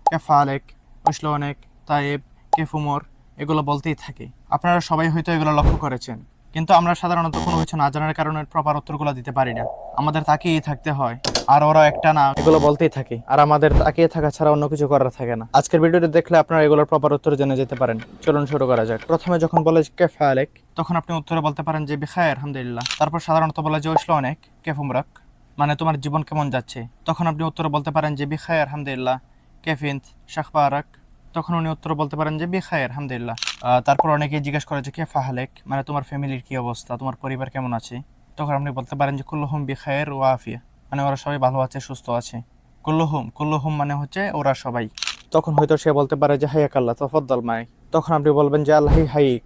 কেফালেক, উসলোনেক, তাইব, কেফুমর এগুলো বলতেই থাকি। আপনারা সবাই হয়তো এগুলো লক্ষ্য করেছেন, কিন্তু আমরা সাধারণত কোনো কিছু না জানার কারণে প্রপার উত্তরগুলো দিতে পারি না। আমাদের তাকিয়েই থাকতে হয়, আর ওরা একটা না এগুলো বলতেই থাকে, আর আমাদের তাকিয়ে থাকা ছাড়া অন্য কিছু করার থাকে না। আজকের ভিডিওটি দেখলে আপনারা এগুলোর প্রপার উত্তর জেনে যেতে পারেন। চলুন শুরু করা যাক। প্রথমে যখন বলে কেফালেক, তখন আপনি উত্তরে বলতে পারেন যে বিখায়ের আলহামদুলিল্লাহ। তারপর সাধারণত বলে যে উসলোনেক, কেফুমরাক, মানে তোমার জীবন কেমন যাচ্ছে, তখন আপনি উত্তরে বলতে পারেন যে বিখায়ের আলহামদুলিল্লাহ। কেফিন্থ, শাখবারাক, তখন উনি উত্তর বলতে পারেন যে বিখায়ের আলহামদুলিল্লাহ। তারপর অনেকে জিজ্ঞেস করে যে কে ফাহালেক, মানে তোমার ফ্যামিলির কি অবস্থা, তোমার পরিবার কেমন আছে, তখন আপনি বলতে পারেন যে কুল্লুহুম বিখায়ের ওয়া আফিয়া, মানে ওরা সবাই ভালো আছে, সুস্থ আছে। কুল্লুহুম, কুল্লুহুম মানে হচ্ছে ওরা সবাই। তখন হয়তো সে বলতে পারে যে হাইয়াক আল্লাহ তফদ্দল মাই, তখন আপনি বলবেন যে আল্লাহি হাইক।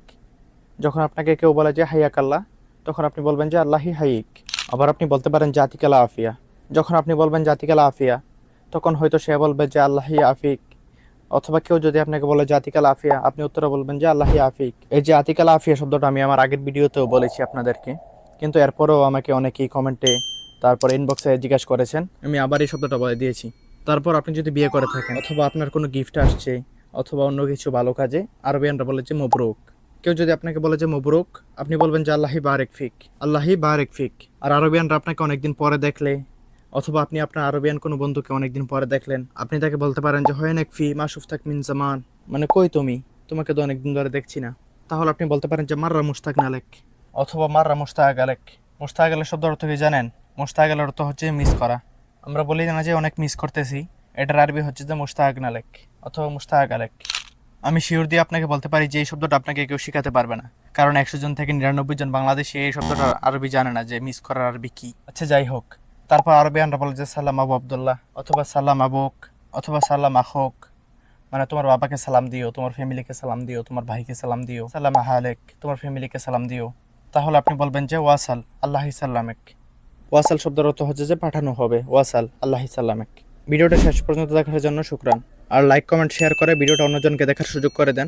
যখন আপনাকে কেউ বলে যে হাইয়াক আল্লাহ, তখন আপনি বলবেন যে আল্লাহি হাইক। আবার আপনি বলতে পারেন জাতিকালা আফিয়া। যখন আপনি বলবেন জাতিকালা আফিয়া, তখন হয়তো সে বলবে যে আল্লাহি আফিক। অথবা কেউ যদি আপনাকে বলে যে আতিকাল আফিয়া, আপনি উত্তরে বলবেন যে আল্লাহি আফিক। এই যে আতিকাল আফিয়া শব্দটা আমি আমার আগের ভিডিওতেও বলেছি আপনাদেরকে, কিন্তু এরপরেও আমাকে অনেকেই কমেন্টে তারপর ইনবক্সে জিজ্ঞাসা করেছেন, আমি আবার এই শব্দটা বলে দিয়েছি। তারপর আপনি যদি বিয়ে করে থাকেন, অথবা আপনার কোনো গিফট আসছে, অথবা অন্য কিছু ভালো কাজে, আরবিয়ানরা বলে যে মবরুক। কেউ যদি আপনাকে বলে যে মবরুক, আপনি বলবেন যে আল্লাহি বারেক ফিক, আল্লাহি বারেক ফিক। আর আরবিয়ানরা আপনাকে অনেকদিন পরে দেখলে, অথবা আপনি আপনার আরবিয়ান কোনো বন্ধুকে অনেকদিন পরে দেখলেন, আপনি তাকে বলতে পারেন যে হয়নেক ফি মাসুফতাক মিন জামান, মানে কই তুমি, তোমাকে তো অনেকদিন ধরে দেখছি না। তাহলে আপনি বলতে পারেন যে মাররা মুস্তাক নালেক, অথবা মাররা মুস্তাক আলেক। মুস্তাক আলের শব্দ অর্থ কি জানেন? মুস্তাক আলের অর্থ হচ্ছে মিস করা। আমরা বলি না যে অনেক মিস করতেছি, এটার আরবি হচ্ছে যে মুস্তাক নালেক অথবা মুস্তাক আলেক। আমি শিওর দিয়ে আপনাকে বলতে পারি যে এই শব্দটা আপনাকে কেউ শেখাতে পারবে না, কারণ 100 জন থেকে 99 জন বাংলাদেশি এই শব্দটা আরবি জানে না যে মিস করার আরবি কি। আচ্ছা যাই হোক, তারপর আরবিয়ানরা বলে যে সালাম আবু আবদুল্লাহ, অথবা সালাম আবুক, অথবা সালাম আখোক, মানে তোমার বাবাকে সালাম দিও, তোমার ফ্যামিলিকে সালাম দিও, তোমার ভাইকে সালাম দিও। সালাম আহালেক, তোমার ফ্যামিলিকে সালাম দিও। তাহলে আপনি বলবেন যে ওয়াসাল আল্লাহি সাল্লামেক। ওয়াসাল শব্দের অর্থ হচ্ছে যে পাঠানো হবে, ওয়াসাল আল্লাহি সাল্লামেক। ভিডিওটা শেষ পর্যন্ত দেখার জন্য শুকরান। আর লাইক কমেন্ট শেয়ার করে ভিডিওটা অন্যজনকে দেখার সুযোগ করে দেন।